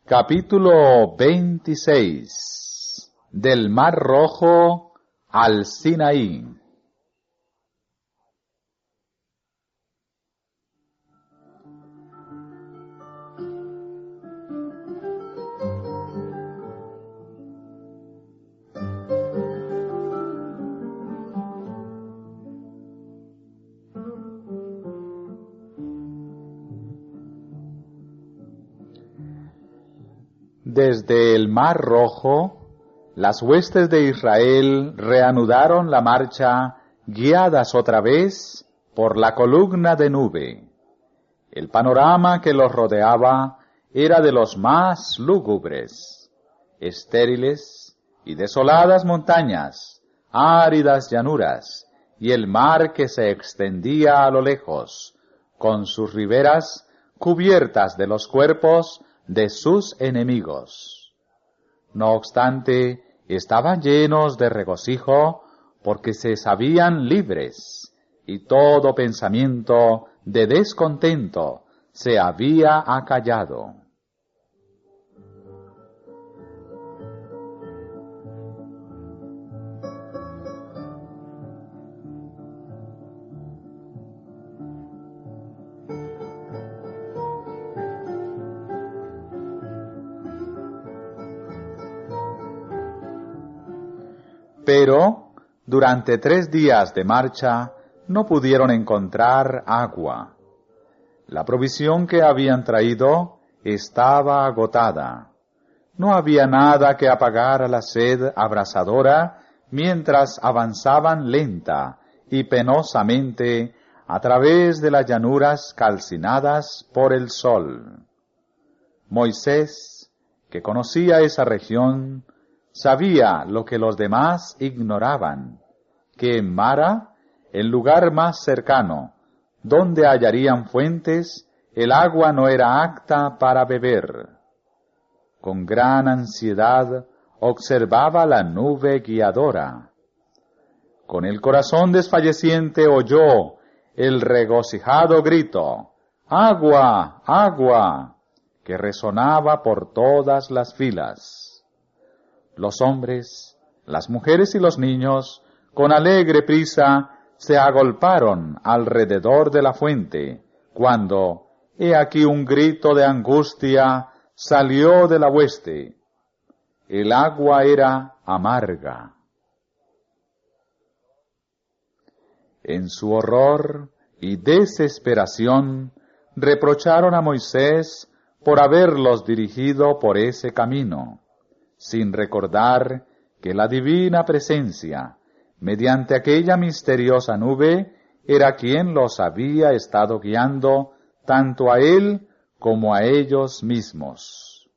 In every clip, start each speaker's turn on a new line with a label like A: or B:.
A: Capítulo 26. Del Mar Rojo al Sinaí. Desde el Mar Rojo, las huestes de Israel reanudaron la marcha, guiadas otra vez por la columna de nube. El panorama que los rodeaba era de los más lúgubres, estériles y desoladas montañas, áridas llanuras, y el mar que se extendía a lo lejos, con sus riberas cubiertas de los cuerpos de sus enemigos. No obstante, estaban llenos de regocijo porque se sabían libres, y todo pensamiento de descontento se había acallado. Pero, durante 3 días de marcha, no pudieron encontrar agua. La provisión que habían traído estaba agotada. No había nada que apagara la sed abrasadora mientras avanzaban lenta y penosamente a través de las llanuras calcinadas por el sol. Moisés, que conocía esa región, sabía lo que los demás ignoraban, que en Mara, el lugar más cercano, donde hallarían fuentes, el agua no era apta para beber. Con gran ansiedad observaba la nube guiadora. Con el corazón desfalleciente oyó el regocijado grito, ¡agua, agua!, que resonaba por todas las filas. Los hombres, las mujeres y los niños, con alegre prisa, se agolparon alrededor de la fuente, cuando, he aquí un grito de angustia salió de la hueste. El agua era amarga. En su horror y desesperación, reprocharon a Moisés por haberlos dirigido por ese camino, sin recordar que la divina presencia, mediante aquella misteriosa nube, era quien los había estado guiando tanto a él como a ellos mismos.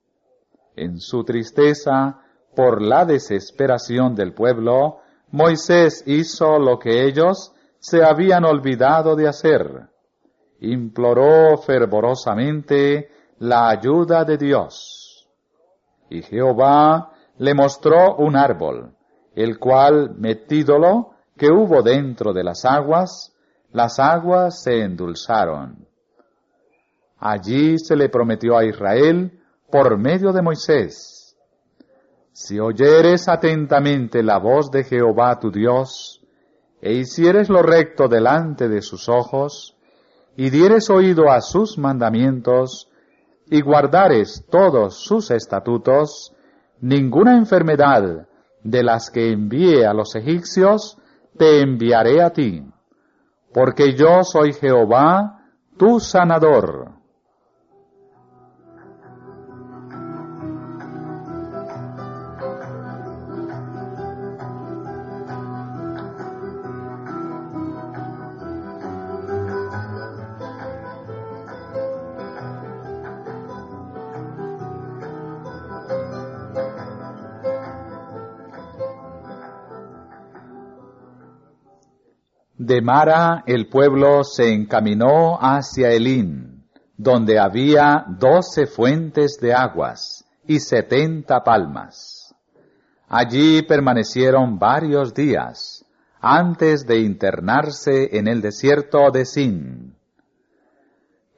A: En su tristeza por la desesperación del pueblo, Moisés hizo lo que ellos se habían olvidado de hacer. Imploró fervorosamente la ayuda de Dios. Y Jehová le mostró un árbol, el cual, metídolo, que hubo dentro de las aguas se endulzaron. Allí se le prometió a Israel, por medio de Moisés: si oyeres atentamente la voz de Jehová tu Dios, e hicieres lo recto delante de sus ojos, y dieres oído a sus mandamientos, y guardares todos sus estatutos, ninguna enfermedad de las que envié a los egipcios te enviaré a ti, porque yo soy Jehová, tu sanador. De Mara el pueblo se encaminó hacia Elín, donde había 12 fuentes de aguas y 70 palmas. Allí permanecieron varios días, antes de internarse en el desierto de Sin.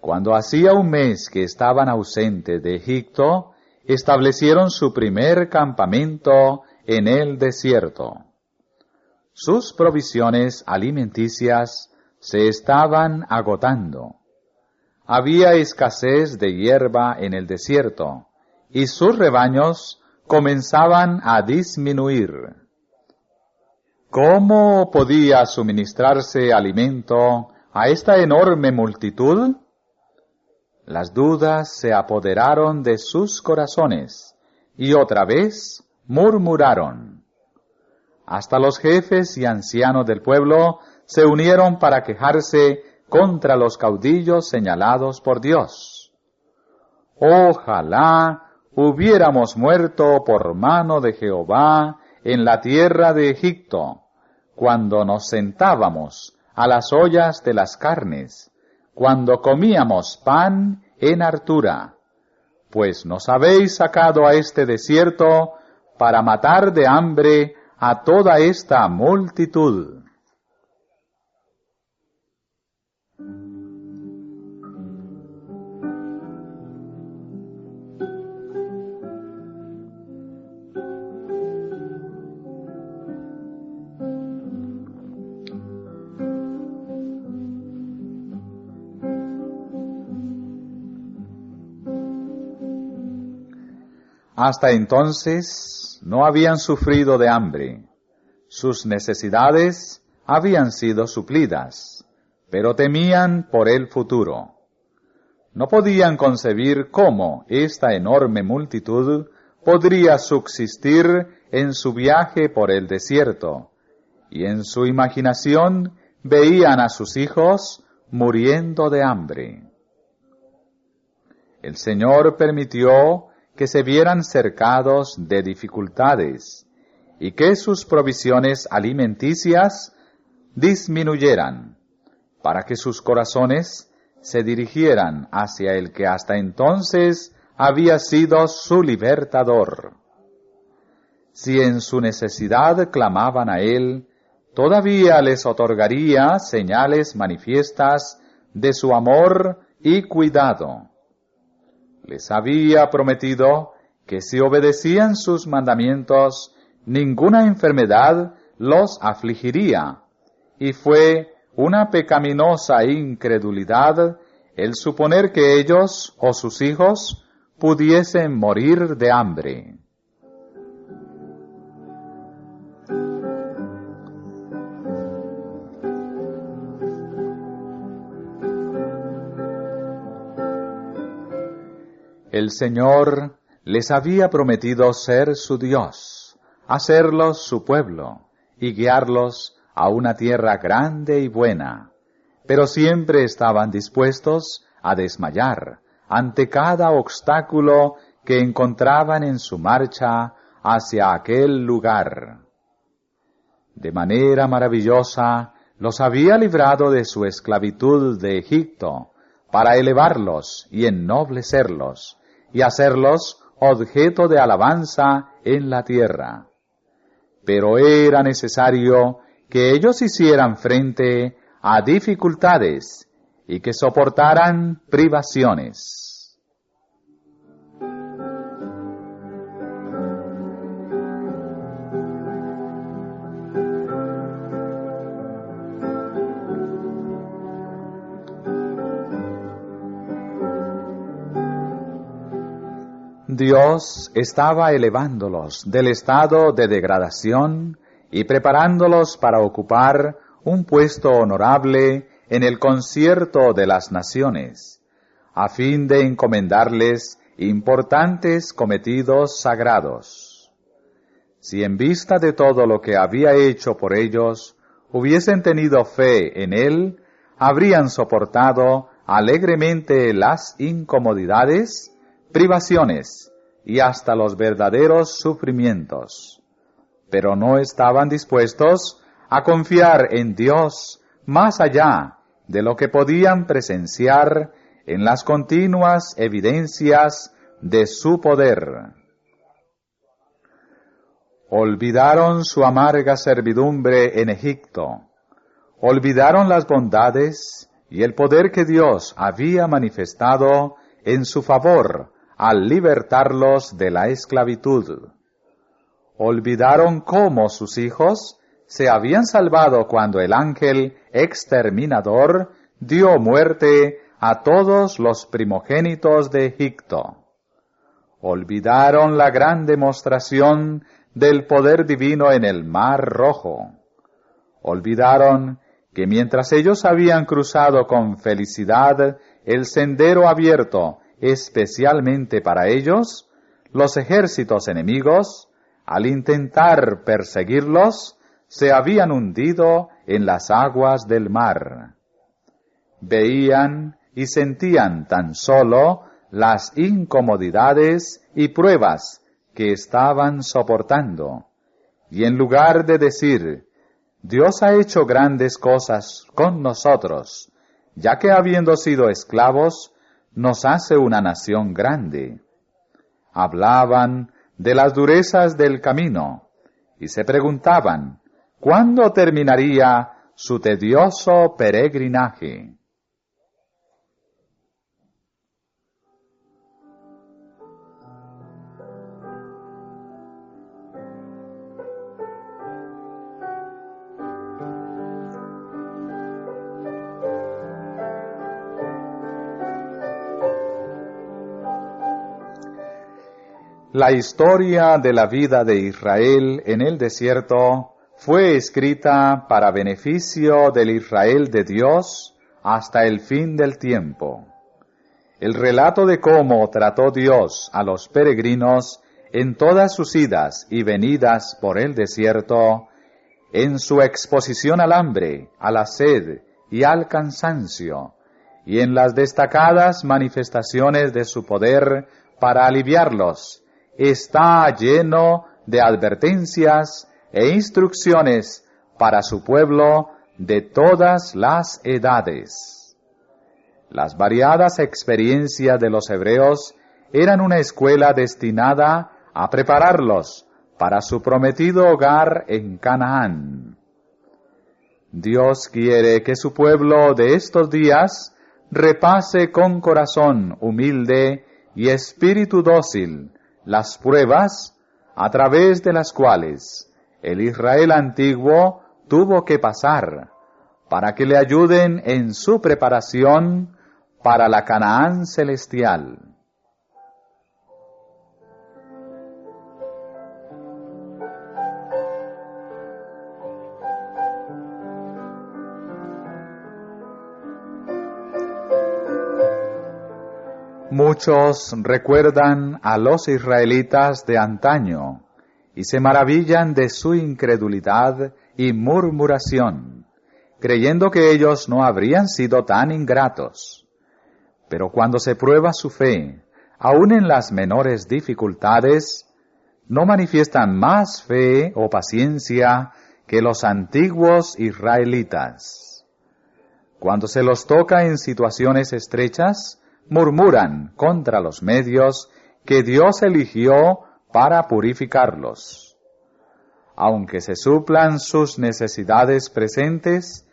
A: Cuando hacía un mes que estaban ausentes de Egipto, establecieron su primer campamento en el desierto. Sus provisiones alimenticias se estaban agotando. Había escasez de hierba en el desierto, y sus rebaños comenzaban a disminuir. ¿Cómo podía suministrarse alimento a esta enorme multitud? Las dudas se apoderaron de sus corazones, y otra vez murmuraron. Hasta los jefes y ancianos del pueblo se unieron para quejarse contra los caudillos señalados por Dios. Ojalá hubiéramos muerto por mano de Jehová en la tierra de Egipto, cuando nos sentábamos a las ollas de las carnes, cuando comíamos pan en hartura, pues nos habéis sacado a este desierto para matar de hambre a toda esta multitud. Hasta entonces no habían sufrido de hambre. Sus necesidades habían sido suplidas, pero temían por el futuro. No podían concebir cómo esta enorme multitud podría subsistir en su viaje por el desierto, y en su imaginación veían a sus hijos muriendo de hambre. El Señor permitió que se vieran cercados de dificultades y que sus provisiones alimenticias disminuyeran, para que sus corazones se dirigieran hacia el que hasta entonces había sido su libertador. Si en su necesidad clamaban a Él, todavía les otorgaría señales manifiestas de su amor y cuidado. Les había prometido que si obedecían sus mandamientos, ninguna enfermedad los afligiría, y fue una pecaminosa incredulidad el suponer que ellos o sus hijos pudiesen morir de hambre. El Señor les había prometido ser su Dios, hacerlos su pueblo y guiarlos a una tierra grande y buena, pero siempre estaban dispuestos a desmayar ante cada obstáculo que encontraban en su marcha hacia aquel lugar. De manera maravillosa los había librado de su esclavitud de Egipto para elevarlos y ennoblecerlos, y hacerlos objeto de alabanza en la tierra. Pero era necesario que ellos hicieran frente a dificultades y que soportaran privaciones. Dios estaba elevándolos del estado de degradación y preparándolos para ocupar un puesto honorable en el concierto de las naciones, a fin de encomendarles importantes cometidos sagrados. Si en vista de todo lo que había hecho por ellos, hubiesen tenido fe en Él, habrían soportado alegremente las incomodidades, privaciones y hasta los verdaderos sufrimientos. Pero no estaban dispuestos a confiar en Dios más allá de lo que podían presenciar en las continuas evidencias de su poder. Olvidaron su amarga servidumbre en Egipto, olvidaron las bondades y el poder que Dios había manifestado en su favor al libertarlos de la esclavitud. Olvidaron cómo sus hijos se habían salvado cuando el ángel exterminador dio muerte a todos los primogénitos de Egipto. Olvidaron la gran demostración del poder divino en el Mar Rojo. Olvidaron que mientras ellos habían cruzado con felicidad el sendero abierto especialmente para ellos, los ejércitos enemigos, al intentar perseguirlos, se habían hundido en las aguas del mar. Veían y sentían tan solo las incomodidades y pruebas que estaban soportando, y en lugar de decir, Dios ha hecho grandes cosas con nosotros, ya que habiendo sido esclavos, nos hace una nación grande. Hablaban de las durezas del camino, y se preguntaban, ¿cuándo terminaría su tedioso peregrinaje? La historia de la vida de Israel en el desierto fue escrita para beneficio del Israel de Dios hasta el fin del tiempo. El relato de cómo trató Dios a los peregrinos en todas sus idas y venidas por el desierto, en su exposición al hambre, a la sed y al cansancio, y en las destacadas manifestaciones de su poder para aliviarlos, está lleno de advertencias e instrucciones para su pueblo de todas las edades. Las variadas experiencias de los hebreos eran una escuela destinada a prepararlos para su prometido hogar en Canaán. Dios quiere que su pueblo de estos días repase con corazón humilde y espíritu dócil las pruebas a través de las cuales el Israel antiguo tuvo que pasar, para que le ayuden en su preparación para la Canaán celestial. Muchos recuerdan a los israelitas de antaño y se maravillan de su incredulidad y murmuración, creyendo que ellos no habrían sido tan ingratos. Pero cuando se prueba su fe, aun en las menores dificultades, no manifiestan más fe o paciencia que los antiguos israelitas. Cuando se los toca en situaciones estrechas, murmuran contra los medios que Dios eligió para purificarlos. Aunque se suplan sus necesidades presentes,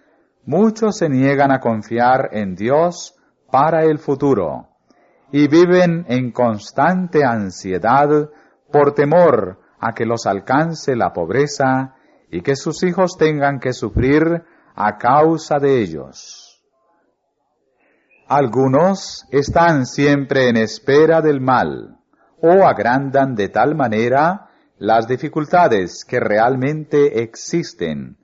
A: muchos se niegan a confiar en Dios para el futuro y viven en constante ansiedad por temor a que los alcance la pobreza y que sus hijos tengan que sufrir a causa de ellos. Algunos están siempre en espera del mal, o agrandan de tal manera las dificultades que realmente existen,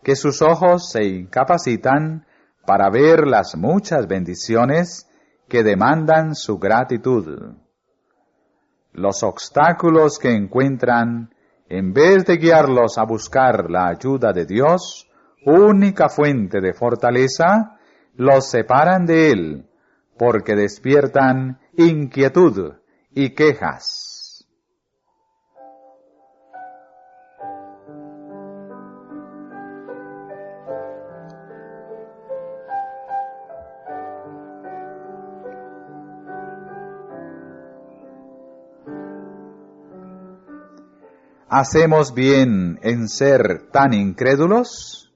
A: que sus ojos se incapacitan para ver las muchas bendiciones que demandan su gratitud. Los obstáculos que encuentran, en vez de guiarlos a buscar la ayuda de Dios, única fuente de fortaleza, los separan de Él, porque despiertan inquietud y quejas. ¿Hacemos bien en ser tan incrédulos?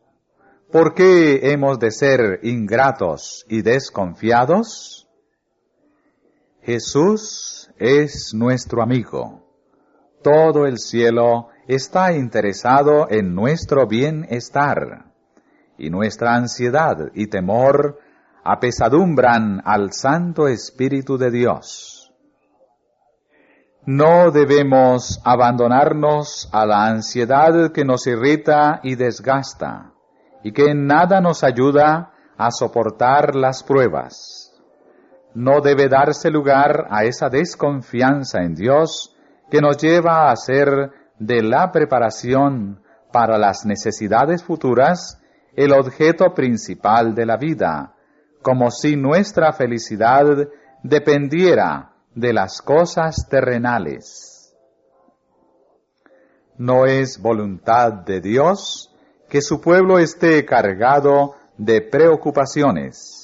A: ¿Por qué hemos de ser ingratos y desconfiados? Jesús es nuestro amigo. Todo el cielo está interesado en nuestro bienestar, y nuestra ansiedad y temor apesadumbran al Santo Espíritu de Dios. No debemos abandonarnos a la ansiedad que nos irrita y desgasta, y que en nada nos ayuda a soportar las pruebas. No debe darse lugar a esa desconfianza en Dios que nos lleva a hacer de la preparación para las necesidades futuras el objeto principal de la vida, como si nuestra felicidad dependiera de las cosas terrenales. No es voluntad de Dios que su pueblo esté cargado de preocupaciones.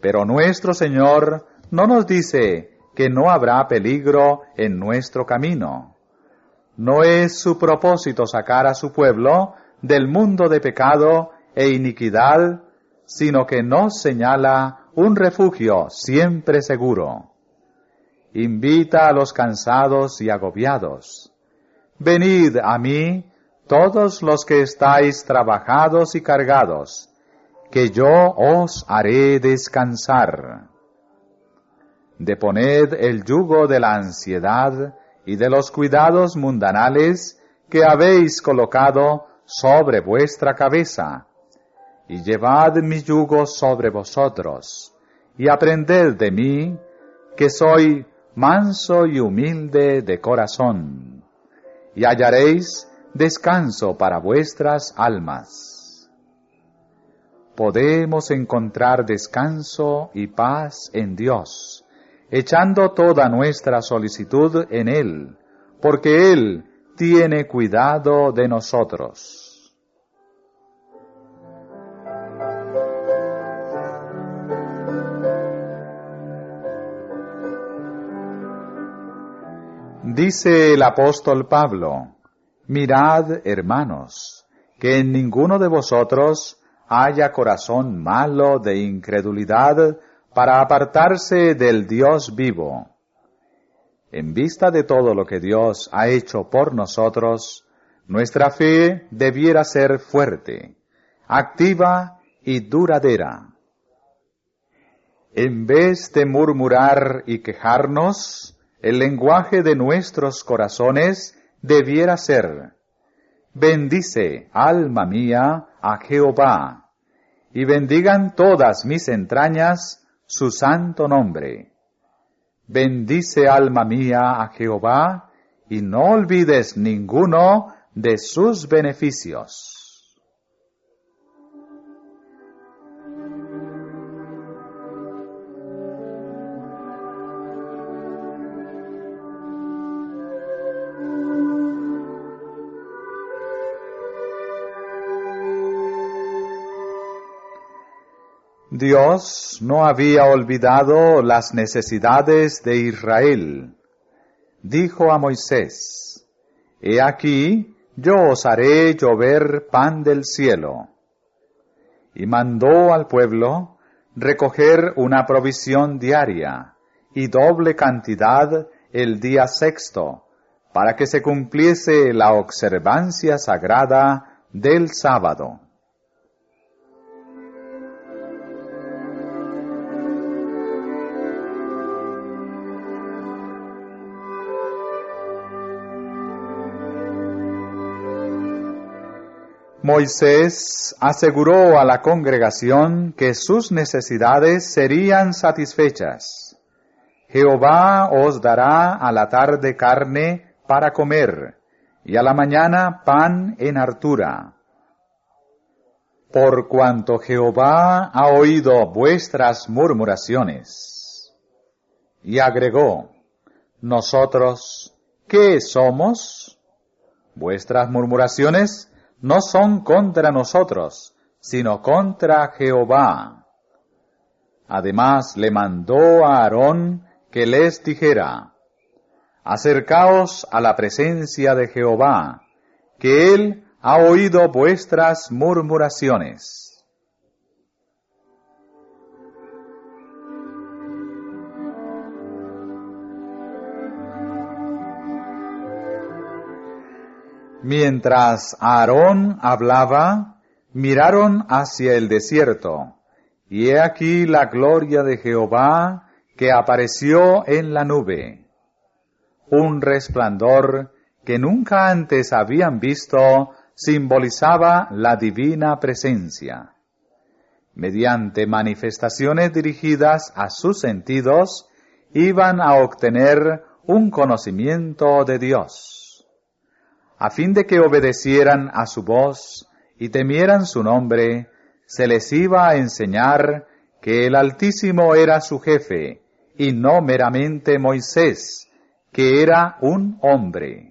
A: Pero nuestro Señor no nos dice que no habrá peligro en nuestro camino. No es su propósito sacar a su pueblo del mundo de pecado e iniquidad, sino que nos señala un refugio siempre seguro. Invita a los cansados y agobiados. Venid a mí, todos los que estáis trabajados y cargados, que yo os haré descansar. Deponed el yugo de la ansiedad y de los cuidados mundanales que habéis colocado sobre vuestra cabeza, y llevad mi yugo sobre vosotros, y aprended de mí, que soy manso y humilde de corazón, y hallaréis descanso para vuestras almas. Podemos encontrar descanso y paz en Dios, echando toda nuestra solicitud en Él, porque Él tiene cuidado de nosotros. Dice el apóstol Pablo: mirad, hermanos, que en ninguno de vosotros haya corazón malo de incredulidad para apartarse del Dios vivo. En vista de todo lo que Dios ha hecho por nosotros, nuestra fe debiera ser fuerte, activa y duradera. En vez de murmurar y quejarnos, el lenguaje de nuestros corazones debiera ser: bendice, alma mía, a Jehová, y bendigan todas mis entrañas su santo nombre. Bendice, alma mía, a Jehová, y no olvides ninguno de sus beneficios. Dios no había olvidado las necesidades de Israel. Dijo a Moisés: he aquí, yo os haré llover pan del cielo. Y mandó al pueblo recoger una provisión diaria y doble cantidad el día sexto, para que se cumpliese la observancia sagrada del sábado. Moisés aseguró a la congregación que sus necesidades serían satisfechas. Jehová os dará a la tarde carne para comer, y a la mañana pan en hartura. Por cuanto Jehová ha oído vuestras murmuraciones. Y agregó: nosotros, ¿qué somos? Vuestras murmuraciones no son contra nosotros, sino contra Jehová. Además le mandó a Aarón que les dijera: acercaos a la presencia de Jehová, que él ha oído vuestras murmuraciones. Mientras Aarón hablaba, miraron hacia el desierto, y he aquí la gloria de Jehová que apareció en la nube. Un resplandor que nunca antes habían visto simbolizaba la divina presencia. Mediante manifestaciones dirigidas a sus sentidos, iban a obtener un conocimiento de Dios. A fin de que obedecieran a su voz y temieran su nombre, se les iba a enseñar que el Altísimo era su jefe, y no meramente Moisés, que era un hombre.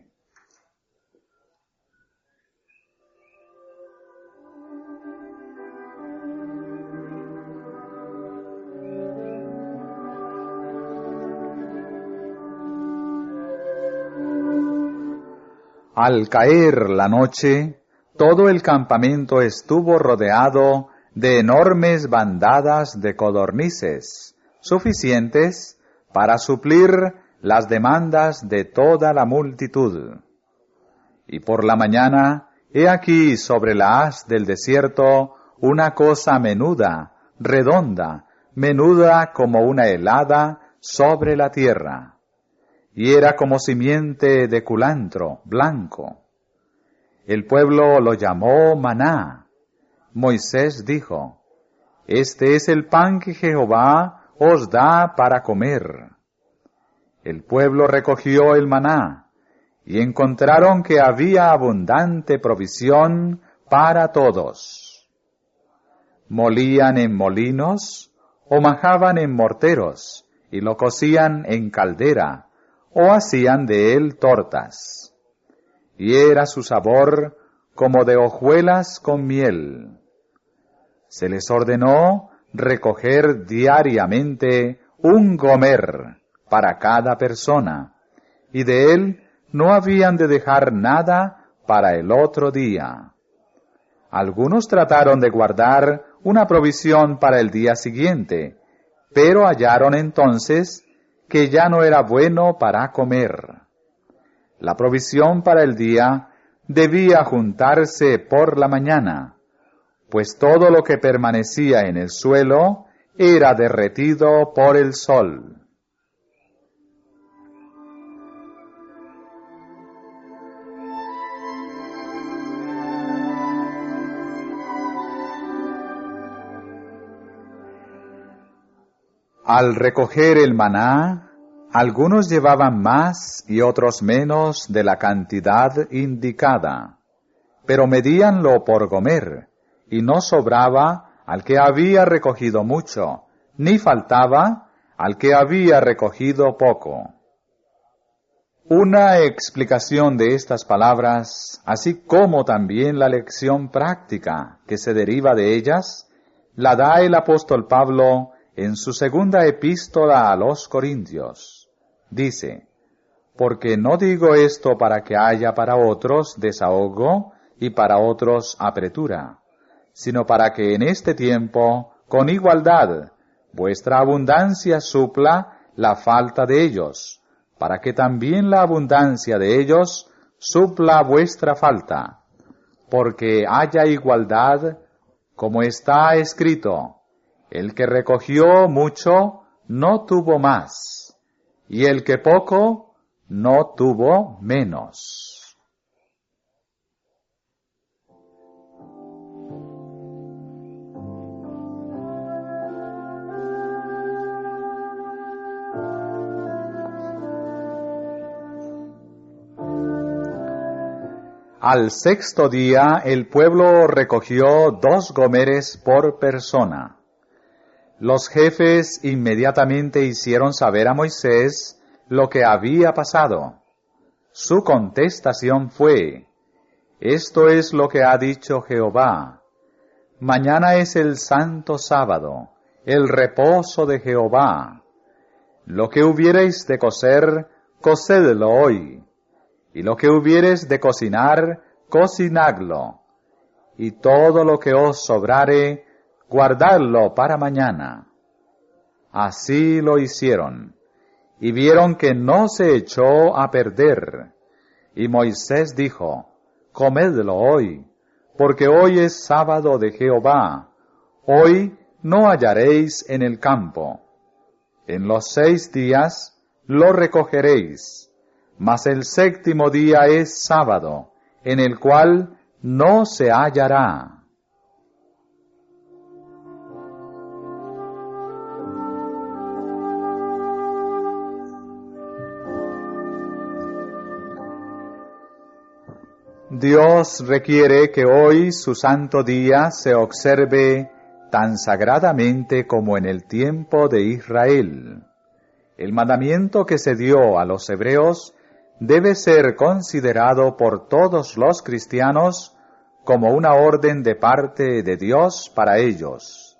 A: Al caer la noche, todo el campamento estuvo rodeado de enormes bandadas de codornices, suficientes para suplir las demandas de toda la multitud. Y por la mañana, he aquí sobre la haz del desierto una cosa menuda, redonda, menuda como una helada sobre la tierra. Y era como simiente de culantro blanco. El pueblo lo llamó maná. Moisés dijo, «Este es el pan que Jehová os da para comer». El pueblo recogió el maná, y encontraron que había abundante provisión para todos. Molían en molinos, o majaban en morteros, y lo cocían en caldera, o hacían de él tortas. Y era su sabor como de hojuelas con miel. Se les ordenó recoger diariamente un gomer para cada persona, y de él no habían de dejar nada para el otro día. Algunos trataron de guardar una provisión para el día siguiente, pero hallaron entonces que ya no era bueno para comer. La provisión para el día debía juntarse por la mañana, pues todo lo que permanecía en el suelo era derretido por el sol. Al recoger el maná, algunos llevaban más y otros menos de la cantidad indicada, pero medíanlo por gomer, y no sobraba al que había recogido mucho, ni faltaba al que había recogido poco. Una explicación de estas palabras, así como también la lección práctica que se deriva de ellas, la da el apóstol Pablo en su segunda epístola a los Corintios. Dice, «Porque no digo esto para que haya para otros desahogo y para otros apretura, sino para que en este tiempo, con igualdad, vuestra abundancia supla la falta de ellos, para que también la abundancia de ellos supla vuestra falta, porque haya igualdad, como está escrito, el que recogió mucho no tuvo más, y el que poco no tuvo menos». Al sexto día el pueblo recogió 2 gomeres por persona. Los jefes inmediatamente hicieron saber a Moisés lo que había pasado. Su contestación fue, «Esto es lo que ha dicho Jehová. Mañana es el santo sábado, el reposo de Jehová. Lo que hubiereis de cocer, cocedlo hoy, y lo que hubiereis de cocinar, cocinadlo, y todo lo que os sobrare, guardadlo para mañana». Así lo hicieron, y vieron que no se echó a perder. Y Moisés dijo, comedlo hoy, porque hoy es sábado de Jehová. Hoy no hallaréis en el campo. En los 6 días lo recogeréis, mas el 7º día es sábado, en el cual no se hallará. Dios requiere que hoy su santo día se observe tan sagradamente como en el tiempo de Israel. El mandamiento que se dio a los hebreos debe ser considerado por todos los cristianos como una orden de parte de Dios para ellos.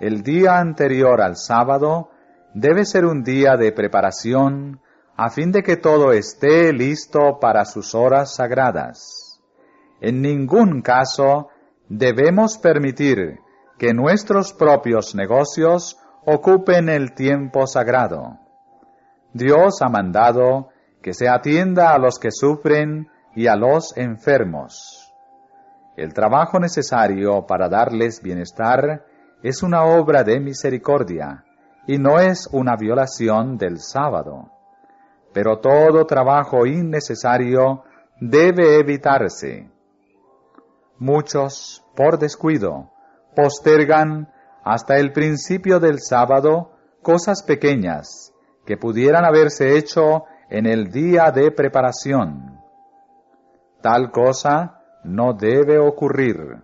A: El día anterior al sábado debe ser un día de preparación a fin de que todo esté listo para sus horas sagradas. En ningún caso debemos permitir que nuestros propios negocios ocupen el tiempo sagrado. Dios ha mandado que se atienda a los que sufren y a los enfermos. El trabajo necesario para darles bienestar es una obra de misericordia y no es una violación del sábado. Pero todo trabajo innecesario debe evitarse. Muchos, por descuido, postergan hasta el principio del sábado cosas pequeñas que pudieran haberse hecho en el día de preparación. Tal cosa no debe ocurrir.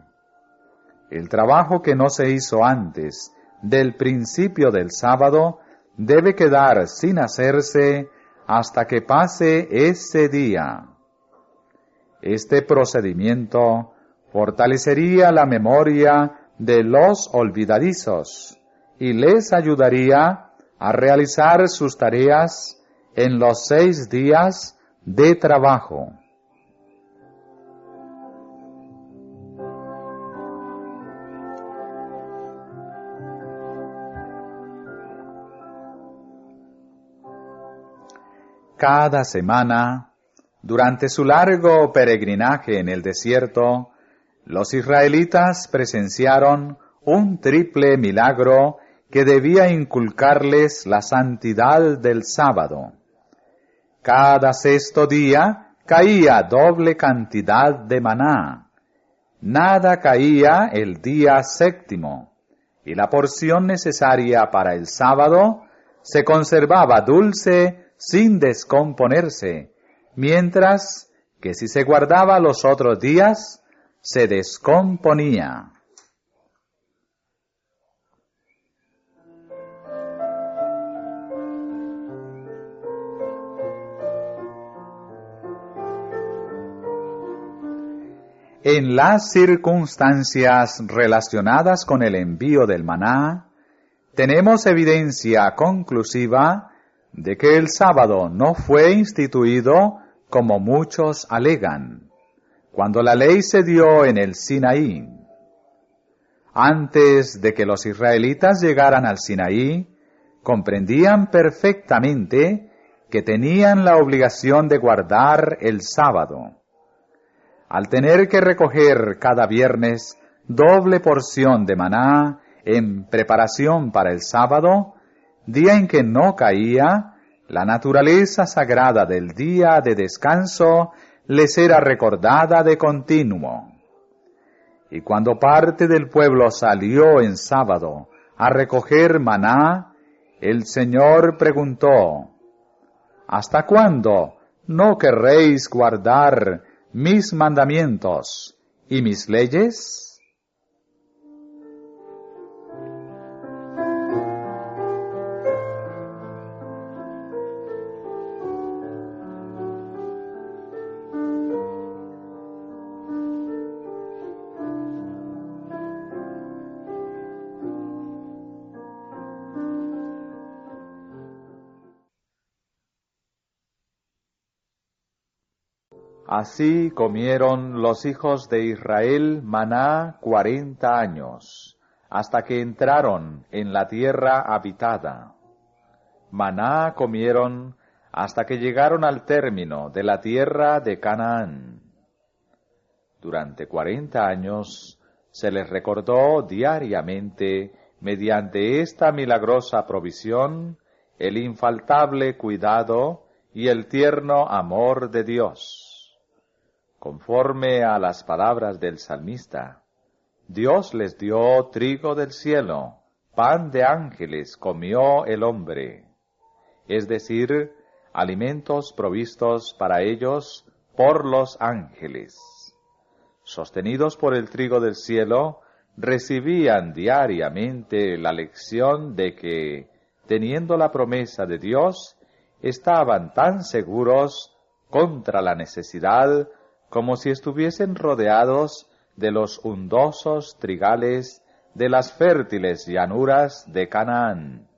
A: El trabajo que no se hizo antes del principio del sábado debe quedar sin hacerse hasta que pase ese día. Este procedimiento fortalecería la memoria de los olvidadizos y les ayudaría a realizar sus tareas en los 6 días de trabajo. Cada semana, durante su largo peregrinaje en el desierto, los israelitas presenciaron un triple milagro que debía inculcarles la santidad del sábado. Cada 6º día caía doble cantidad de maná. Nada caía el día 7º, y la porción necesaria para el sábado se conservaba dulce sin descomponerse, mientras que si se guardaba los otros días, se descomponía. En las circunstancias relacionadas con el envío del maná, tenemos evidencia conclusiva de que el sábado no fue instituido como muchos alegan, cuando la ley se dio en el Sinaí. Antes de que los israelitas llegaran al Sinaí, comprendían perfectamente que tenían la obligación de guardar el sábado. Al tener que recoger cada viernes doble porción de maná en preparación para el sábado, día en que no caía, la naturaleza sagrada del día de descanso les era recordada de continuo. Y cuando parte del pueblo salió en sábado a recoger maná, el Señor preguntó: ¿Hasta cuándo no querréis guardar mis mandamientos y mis leyes? Así comieron los hijos de Israel maná 40 años, hasta que entraron en la tierra habitada. Maná comieron hasta que llegaron al término de la tierra de Canaán. Durante 40 años se les recordó diariamente, mediante esta milagrosa provisión, el infaltable cuidado y el tierno amor de Dios. Conforme a las palabras del salmista, Dios les dio trigo del cielo, pan de ángeles comió el hombre, es decir, alimentos provistos para ellos por los ángeles. Sostenidos por el trigo del cielo, recibían diariamente la lección de que, teniendo la promesa de Dios, estaban tan seguros contra la necesidad como si estuviesen rodeados de los undosos trigales de las fértiles llanuras de Canaán.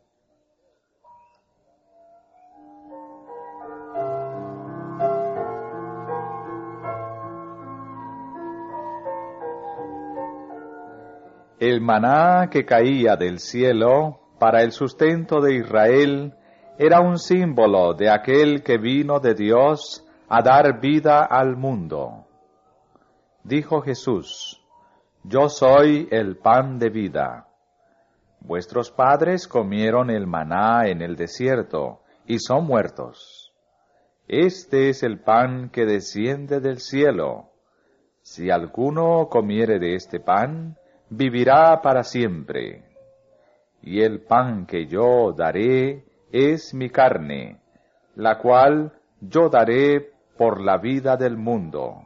A: El maná que caía del cielo para el sustento de Israel era un símbolo de aquel que vino de Dios a dar vida al mundo. Dijo Jesús: Yo soy el pan de vida. Vuestros padres comieron el maná en el desierto y son muertos. Este es el pan que desciende del cielo. Si alguno comiere de este pan, vivirá para siempre. Y el pan que yo daré es mi carne, la cual yo daré por la vida del mundo.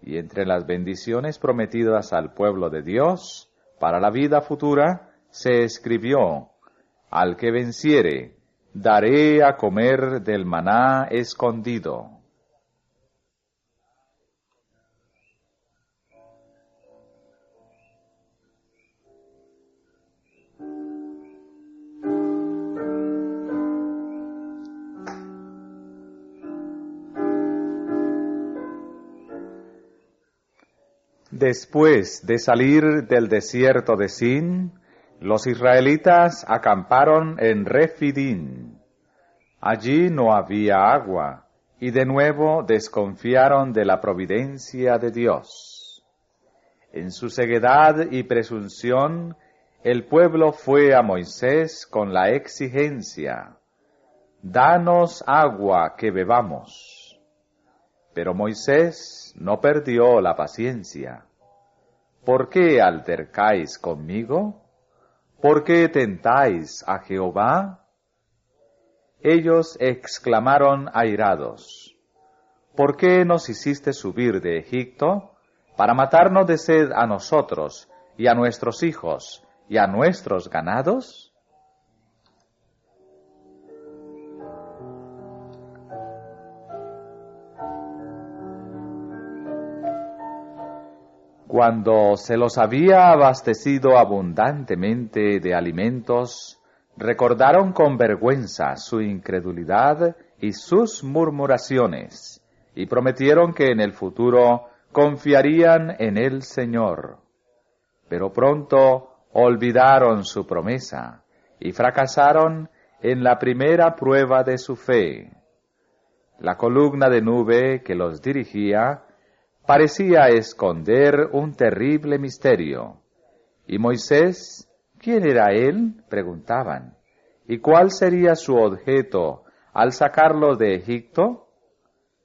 A: Y entre las bendiciones prometidas al pueblo de Dios, para la vida futura, se escribió: al que venciere, daré a comer del maná escondido. Después de salir del desierto de Sin, los israelitas acamparon en Refidim. Allí no había agua, y de nuevo desconfiaron de la providencia de Dios. En su ceguedad y presunción, el pueblo fue a Moisés con la exigencia: «Danos agua que bebamos». Pero Moisés no perdió la paciencia. ¿Por qué altercáis conmigo? ¿Por qué tentáis a Jehová? Ellos exclamaron airados: ¿por qué nos hiciste subir de Egipto para matarnos de sed a nosotros y a nuestros hijos y a nuestros ganados? Cuando se los había abastecido abundantemente de alimentos, recordaron con vergüenza su incredulidad y sus murmuraciones, y prometieron que en el futuro confiarían en el Señor. Pero pronto olvidaron su promesa y fracasaron en la primera prueba de su fe. La columna de nube que los dirigía parecía esconder un terrible misterio. ¿Y Moisés? ¿Quién era él?, preguntaban. ¿Y cuál sería su objeto al sacarlo de Egipto?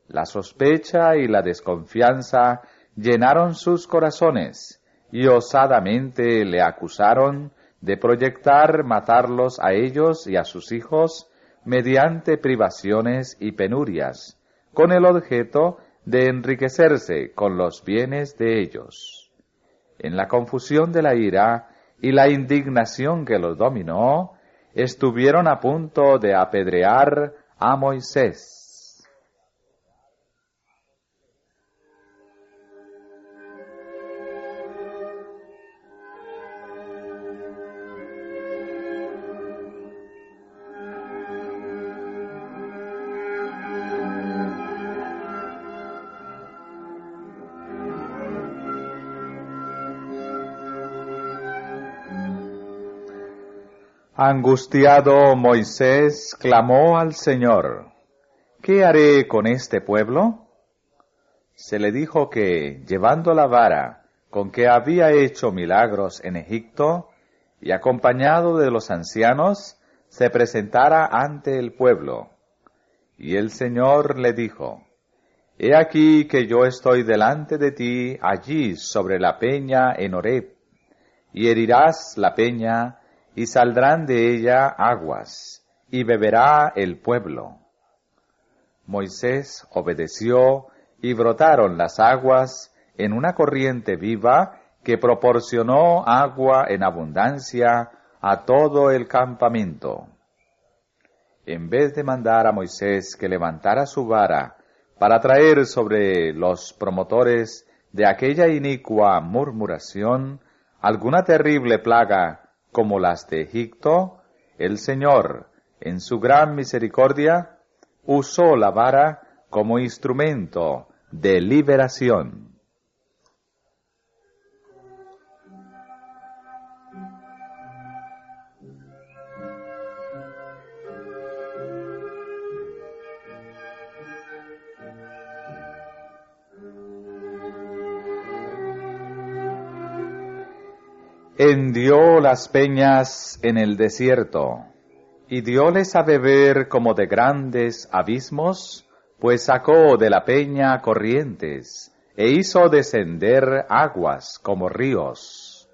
A: La sospecha y la desconfianza llenaron sus corazones, y osadamente le acusaron de proyectar matarlos a ellos y a sus hijos mediante privaciones y penurias, con el objeto de enriquecerse con los bienes de ellos. En la confusión de la ira y la indignación que los dominó, estuvieron a punto de apedrear a Moisés. Angustiado, Moisés clamó al Señor: ¿qué haré con este pueblo? se le dijo que, llevando la vara con que había hecho milagros en Egipto, y acompañado de los ancianos, se presentara ante el pueblo. Y el Señor le dijo, He aquí que yo estoy delante de ti allí sobre la peña en Horeb, y herirás la peña, y saldrán de ella aguas, y beberá el pueblo. Moisés obedeció, y brotaron las aguas en una corriente viva que proporcionó agua en abundancia a todo el campamento. En vez de mandar a Moisés que levantara su vara para traer sobre los promotores de aquella inicua murmuración alguna terrible plaga como las de Egipto, el Señor, en su gran misericordia, usó la vara como instrumento de liberación. Hendió las peñas en el desierto, y dióles a beber como de grandes abismos, pues sacó de la peña corrientes, e hizo descender aguas como ríos.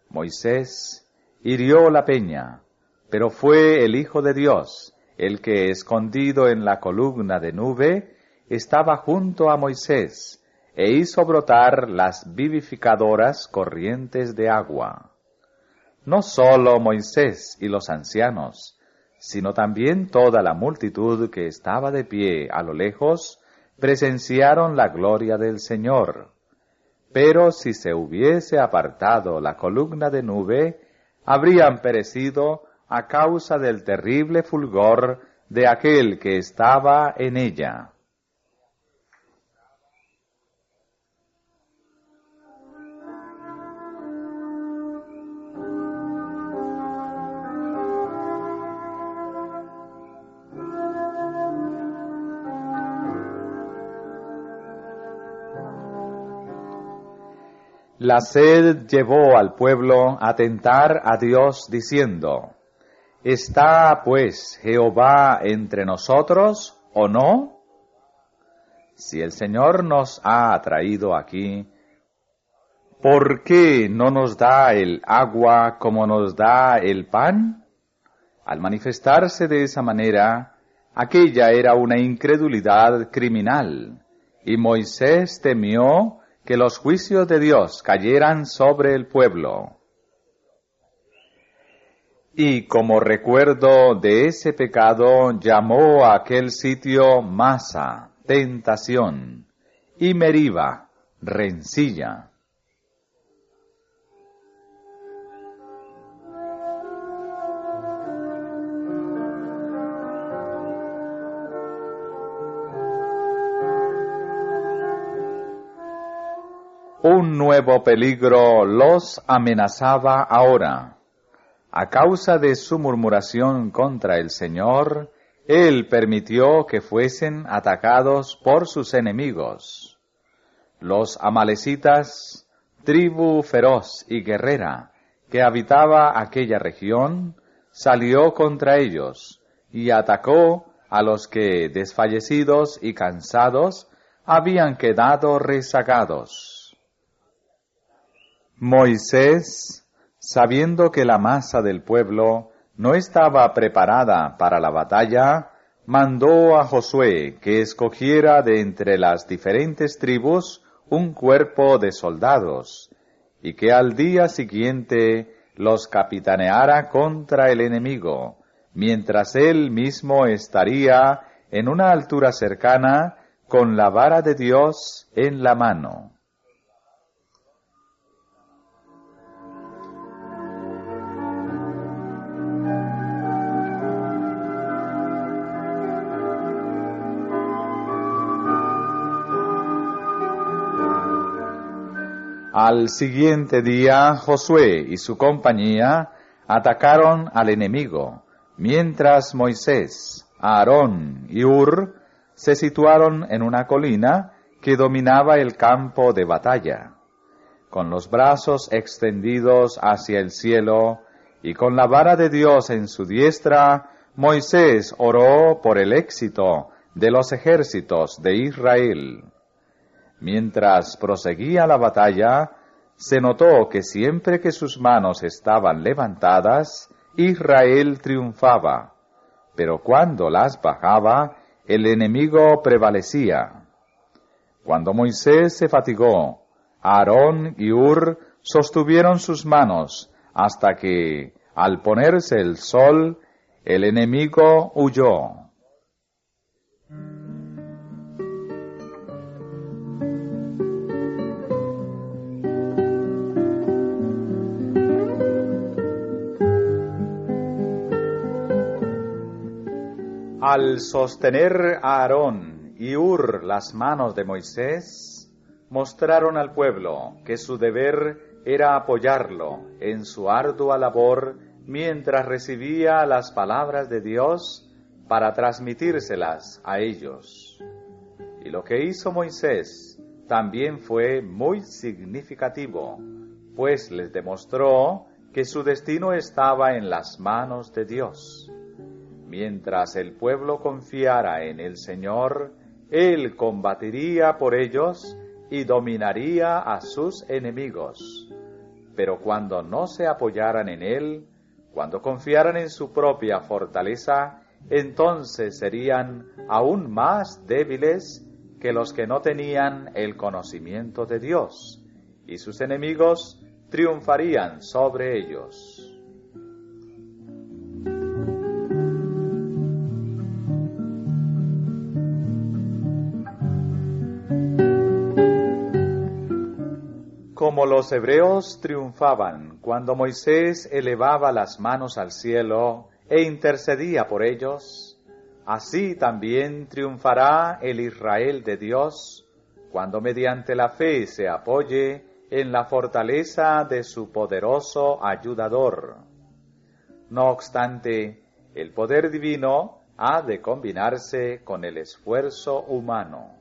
A: Moisés hirió la peña, pero fue el Hijo de Dios, el que, escondido en la columna de nube, estaba junto a Moisés, e hizo brotar las vivificadoras corrientes de agua. No sólo Moisés y los ancianos, sino también toda la multitud que estaba de pie a lo lejos, presenciaron la gloria del Señor. Pero si se hubiese apartado la columna de nube, habrían perecido a causa del terrible fulgor de aquel que estaba en ella. La sed llevó al pueblo a tentar a Dios diciendo, ¿Está pues Jehová entre nosotros o no? Si el Señor nos ha traído aquí, ¿por qué no nos da el agua como nos da el pan? Al manifestarse de esa manera, aquella era una incredulidad criminal, y Moisés temió que los juicios de Dios cayeran sobre el pueblo. Y como recuerdo de ese pecado, llamó a aquel sitio Masa, tentación, y Meriba, rencilla. Un nuevo peligro los amenazaba ahora. A causa de su murmuración contra el Señor, Él permitió que fuesen atacados por sus enemigos. Los amalecitas, tribu feroz y guerrera que habitaba aquella región, salió contra ellos y atacó a los que, desfallecidos y cansados, habían quedado rezagados. Moisés, sabiendo que la masa del pueblo no estaba preparada para la batalla, mandó a Josué que escogiera de entre las diferentes tribus un cuerpo de soldados, y que al día siguiente los capitaneara contra el enemigo, mientras él mismo estaría en una altura cercana con la vara de Dios en la mano. Al siguiente día, Josué y su compañía atacaron al enemigo, mientras Moisés, Aarón y Hur se situaron en una colina que dominaba el campo de batalla. Con los brazos extendidos hacia el cielo y con la vara de Dios en su diestra, Moisés oró por el éxito de los ejércitos de Israel. Mientras proseguía la batalla, se notó que siempre que sus manos estaban levantadas, Israel triunfaba, pero cuando las bajaba, el enemigo prevalecía. Cuando Moisés se fatigó, Aarón y Hur sostuvieron sus manos hasta que, al ponerse el sol, el enemigo huyó. Al sostener a Aarón y Hur las manos de Moisés, mostraron al pueblo que su deber era apoyarlo en su ardua labor mientras recibía las palabras de Dios para transmitírselas a ellos. Y lo que hizo Moisés también fue muy significativo, pues les demostró que su destino estaba en las manos de Dios. Mientras el pueblo confiara en el Señor, Él combatiría por ellos y dominaría a sus enemigos. Pero cuando no se apoyaran en Él, cuando confiaran en su propia fortaleza, entonces serían aún más débiles que los que no tenían el conocimiento de Dios, y sus enemigos triunfarían sobre ellos. Como los hebreos triunfaban cuando Moisés elevaba las manos al cielo e intercedía por ellos, así también triunfará el Israel de Dios cuando mediante la fe se apoye en la fortaleza de su poderoso ayudador. No obstante, el poder divino ha de combinarse con el esfuerzo humano.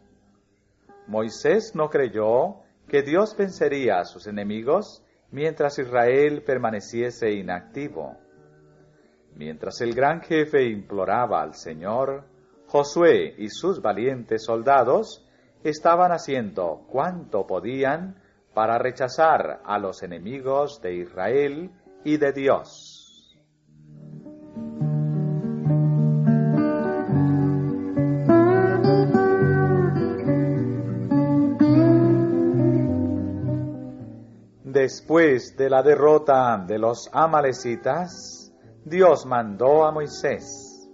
A: Moisés no creyó que Dios vencería a sus enemigos mientras Israel permaneciese inactivo. Mientras el gran jefe imploraba al Señor, Josué y sus valientes soldados estaban haciendo cuanto podían para rechazar a los enemigos de Israel y de Dios. Después de la derrota de los amalecitas, Dios mandó a Moisés: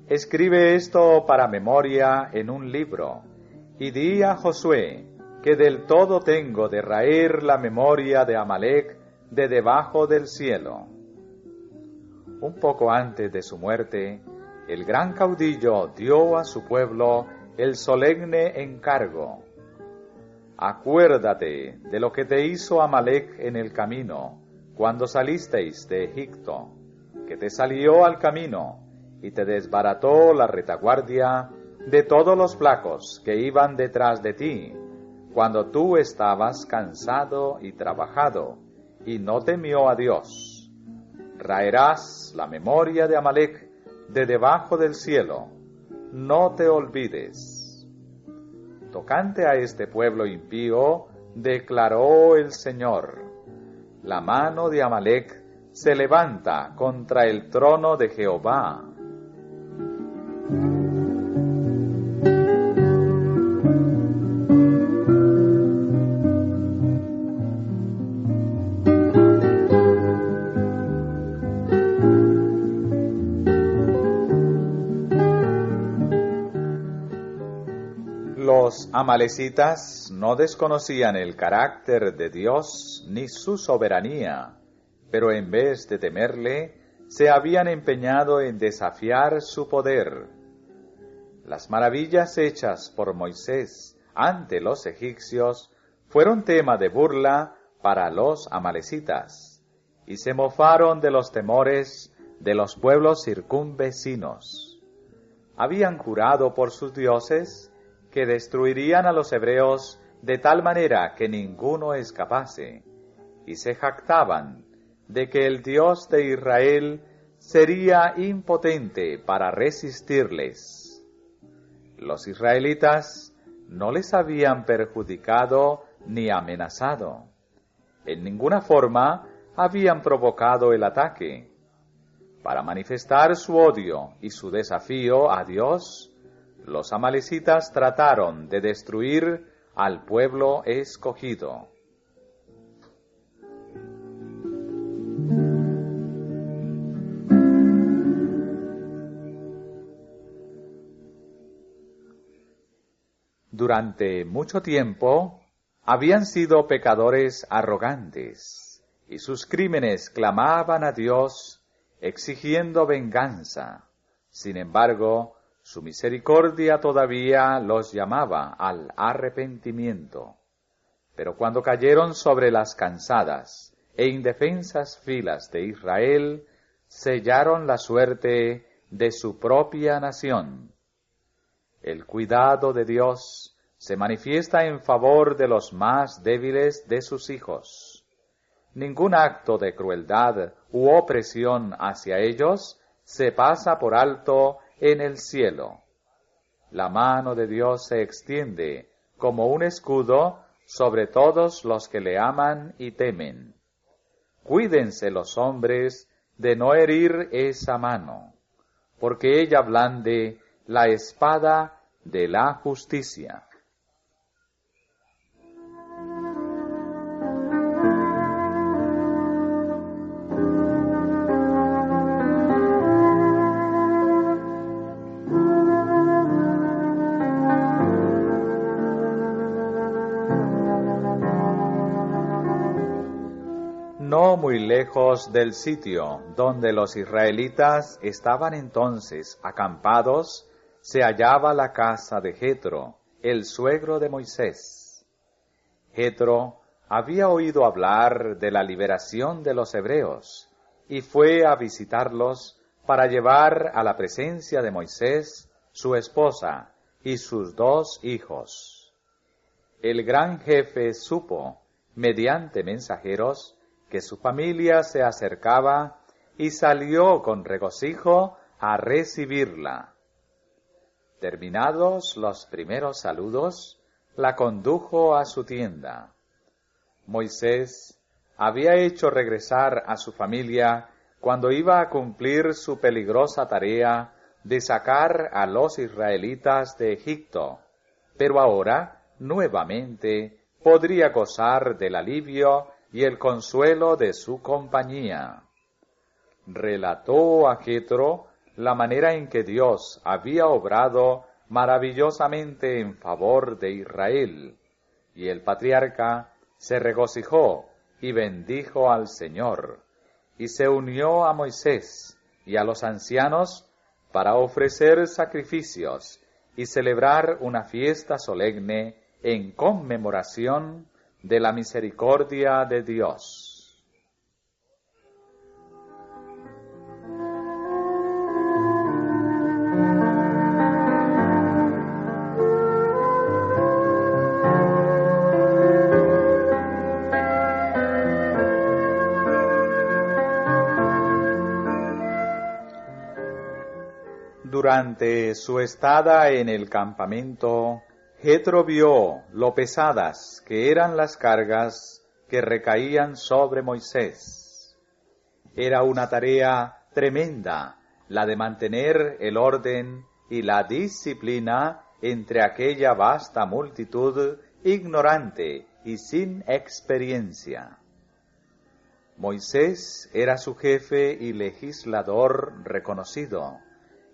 A: escribe esto para memoria en un libro, y di a Josué que del todo tengo de raer la memoria de Amalec de debajo del cielo. Un poco antes de su muerte, el gran caudillo dio a su pueblo el solemne encargo: acuérdate de lo que te hizo Amalec en el camino, cuando salisteis de Egipto, que te salió al camino y te desbarató la retaguardia de todos los flacos que iban detrás de ti, cuando tú estabas cansado y trabajado, y no temió a Dios. Raerás la memoria de Amalec de debajo del cielo, no te olvides. Tocante a este pueblo impío, declaró el Señor: la mano de Amalec se levanta contra el trono de Jehová. Los amalecitas no desconocían el carácter de Dios ni su soberanía, pero en vez de temerle, se habían empeñado en desafiar su poder. Las maravillas hechas por Moisés ante los egipcios fueron tema de burla para los amalecitas, y se mofaron de los temores de los pueblos circunvecinos. Habían jurado por sus dioses que destruirían a los hebreos de tal manera que ninguno escapase, y se jactaban de que el Dios de Israel sería impotente para resistirles. Los israelitas no les habían perjudicado ni amenazado. En ninguna forma habían provocado el ataque. Para manifestar su odio y su desafío a Dios, los amalecitas trataron de destruir al pueblo escogido. Durante mucho tiempo habían sido pecadores arrogantes, y sus crímenes clamaban a Dios exigiendo venganza. Sin embargo, su misericordia todavía los llamaba al arrepentimiento. Pero cuando cayeron sobre las cansadas e indefensas filas de Israel, sellaron la suerte de su propia nación. El cuidado de Dios se manifiesta en favor de los más débiles de sus hijos. Ningún acto de crueldad u opresión hacia ellos se pasa por alto en el cielo. La mano de Dios se extiende como un escudo sobre todos los que le aman y temen. Cuídense los hombres de no herir esa mano, porque ella blande la espada de la justicia. No muy lejos del sitio donde los israelitas estaban entonces acampados, se hallaba la casa de Jetro, el suegro de Moisés. Jetro había oído hablar de la liberación de los hebreos y fue a visitarlos para llevar a la presencia de Moisés su esposa y sus 2 hijos. El gran jefe supo, mediante mensajeros, que su familia se acercaba y salió con regocijo a recibirla. Terminados los primeros saludos, la condujo a su tienda. Moisés había hecho regresar a su familia cuando iba a cumplir su peligrosa tarea de sacar a los israelitas de Egipto, pero ahora, nuevamente, podría gozar del alivio y el consuelo de su compañía. Relató a Jetro la manera en que Dios había obrado maravillosamente en favor de Israel, y el patriarca se regocijó y bendijo al Señor, y se unió a Moisés y a los ancianos para ofrecer sacrificios y celebrar una fiesta solemne en conmemoración de la misericordia de Dios. Durante su estada en el campamento, Jetro vio lo pesadas que eran las cargas que recaían sobre Moisés. Era una tarea tremenda la de mantener el orden y la disciplina entre aquella vasta multitud ignorante y sin experiencia. Moisés era su jefe y legislador reconocido,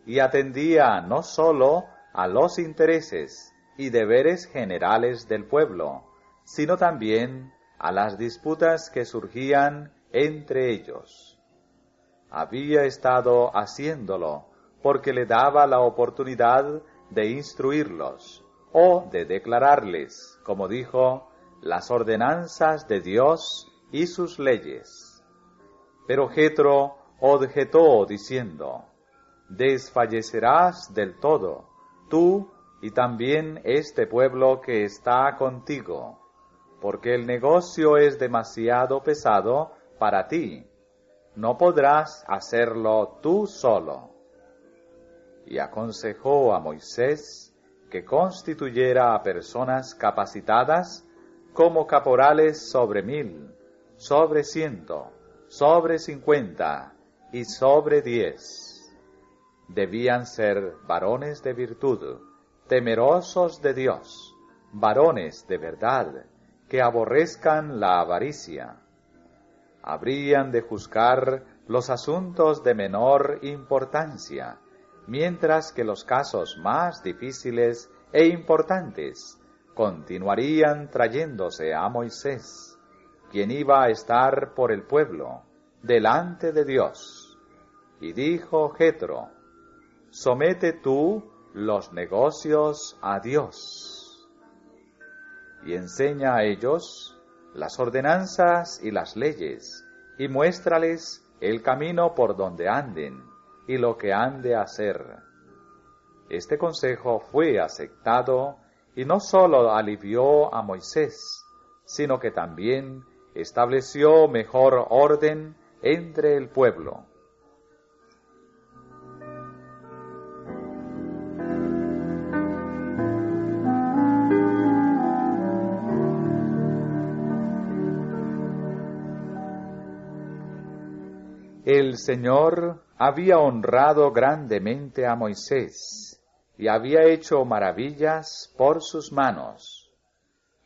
A: y atendía no sólo a los intereses y deberes generales del pueblo, sino también a las disputas que surgían entre ellos. Había estado haciéndolo porque le daba la oportunidad de instruirlos o de declararles, como dijo, las ordenanzas de Dios y sus leyes. Pero Jetro objetó diciendo: «Desfallecerás del todo, tú y también este pueblo que está contigo, porque el negocio es demasiado pesado para ti. No podrás hacerlo tú solo. Y aconsejó a Moisés que constituyera a personas capacitadas como caporales sobre 1000, sobre 100, sobre 50 y sobre 10. Debían ser varones de virtud, temerosos de Dios, varones de verdad, que aborrezcan la avaricia. Habrían de juzgar los asuntos de menor importancia, mientras que los casos más difíciles e importantes continuarían trayéndose a Moisés, quien iba a estar por el pueblo, delante de Dios. Y dijo Jetro: somete tú los negocios a Dios, y enseña a ellos las ordenanzas y las leyes, y muéstrales el camino por donde anden, y lo que han de hacer. Este consejo fue aceptado, y no sólo alivió a Moisés, sino que también estableció mejor orden entre el pueblo. El Señor había honrado grandemente a Moisés y había hecho maravillas por sus manos.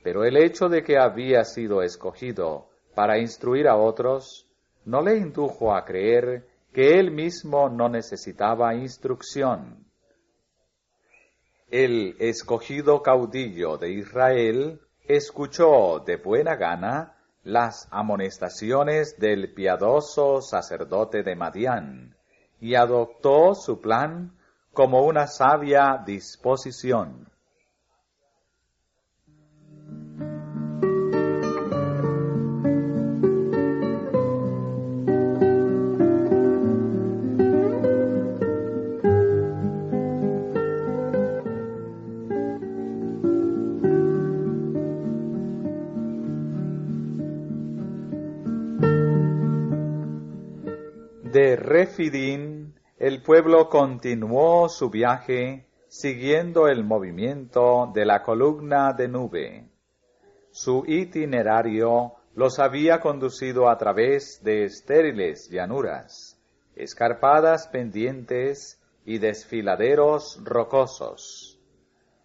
A: Pero el hecho de que había sido escogido para instruir a otros no le indujo a creer que él mismo no necesitaba instrucción. El escogido caudillo de Israel escuchó de buena gana las amonestaciones del piadoso sacerdote de Madián, y adoptó su plan como una sabia disposición. De Refidín, el pueblo continuó su viaje siguiendo el movimiento de la columna de nube. Su itinerario los había conducido a través de estériles llanuras, escarpadas pendientes y desfiladeros rocosos.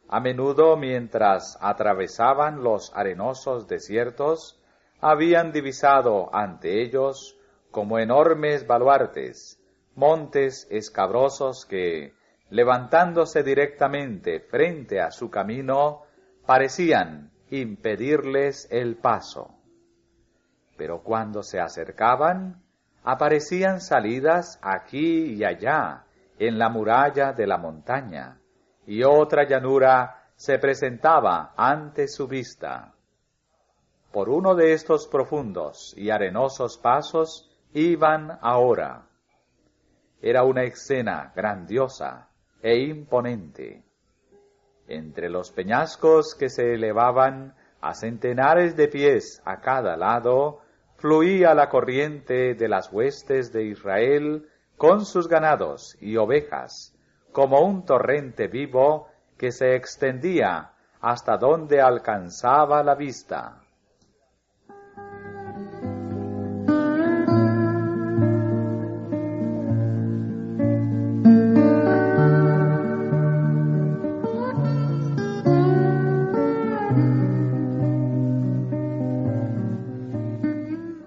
A: A menudo, mientras atravesaban los arenosos desiertos, habían divisado ante ellos, como enormes baluartes, montes escabrosos que, levantándose directamente frente a su camino, parecían impedirles el paso. Pero cuando se acercaban, aparecían salidas aquí y allá en la muralla de la montaña, y otra llanura se presentaba ante su vista. Por uno de estos profundos y arenosos pasos iban ahora. Era una escena grandiosa e imponente. Entre los peñascos que se elevaban a centenares de pies a cada lado, fluía la corriente de las huestes de Israel con sus ganados y ovejas, como un torrente vivo que se extendía hasta donde alcanzaba la vista.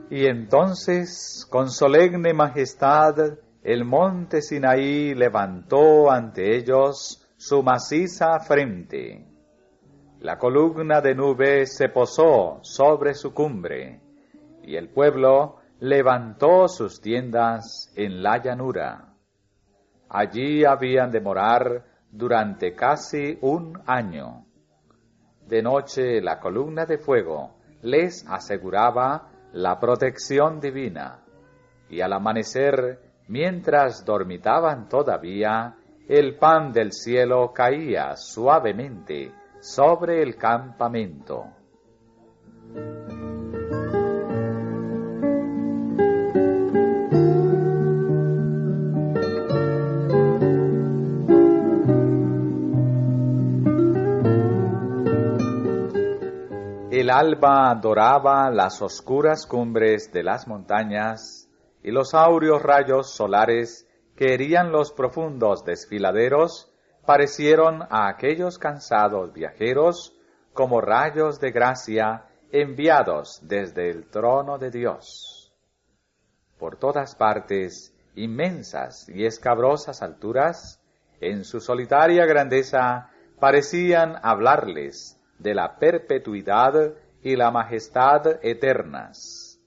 A: Y entonces, con solemne majestad, el monte Sinaí levantó ante ellos su maciza frente. La columna de nube se posó sobre su cumbre, y el pueblo levantó sus tiendas en la llanura. Allí habían de morar durante casi un año. De noche la columna de fuego les aseguraba la protección divina, y al amanecer, mientras dormitaban todavía, el pan del cielo caía suavemente sobre el campamento. El alba doraba las oscuras cumbres de las montañas, y los áureos rayos solares que herían los profundos desfiladeros parecieron a aquellos cansados viajeros como rayos de gracia enviados desde el trono de Dios. Por todas partes, inmensas y escabrosas alturas, en su solitaria grandeza, parecían hablarles de la perpetuidad y la majestad eternas.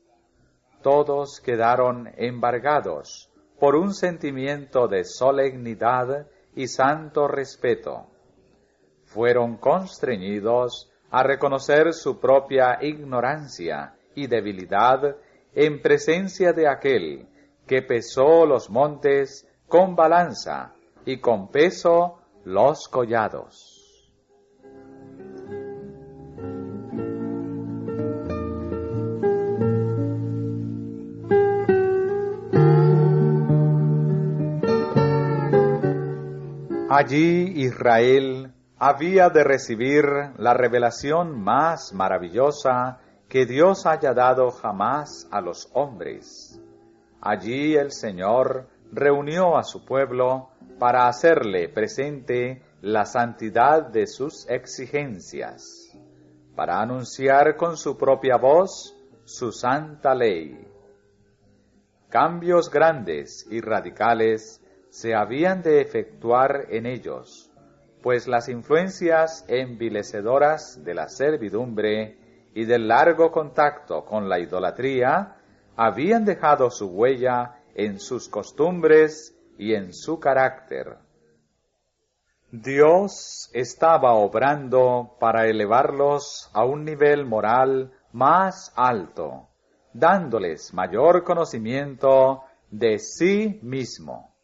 A: Todos quedaron embargados por un sentimiento de solemnidad y santo respeto. Fueron constreñidos a reconocer su propia ignorancia y debilidad en presencia de aquel que pesó los montes con balanza y con peso los collados. Allí Israel había de recibir la revelación más maravillosa que Dios haya dado jamás a los hombres. Allí el Señor reunió a su pueblo para hacerle presente la santidad de sus exigencias, para anunciar con su propia voz su santa ley. Cambios grandes y radicales se habían de efectuar en ellos, pues las influencias envilecedoras de la servidumbre y del largo contacto con la idolatría habían dejado su huella en sus costumbres y en su carácter. Dios estaba obrando para elevarlos a un nivel moral más alto, dándoles mayor conocimiento de sí mismo.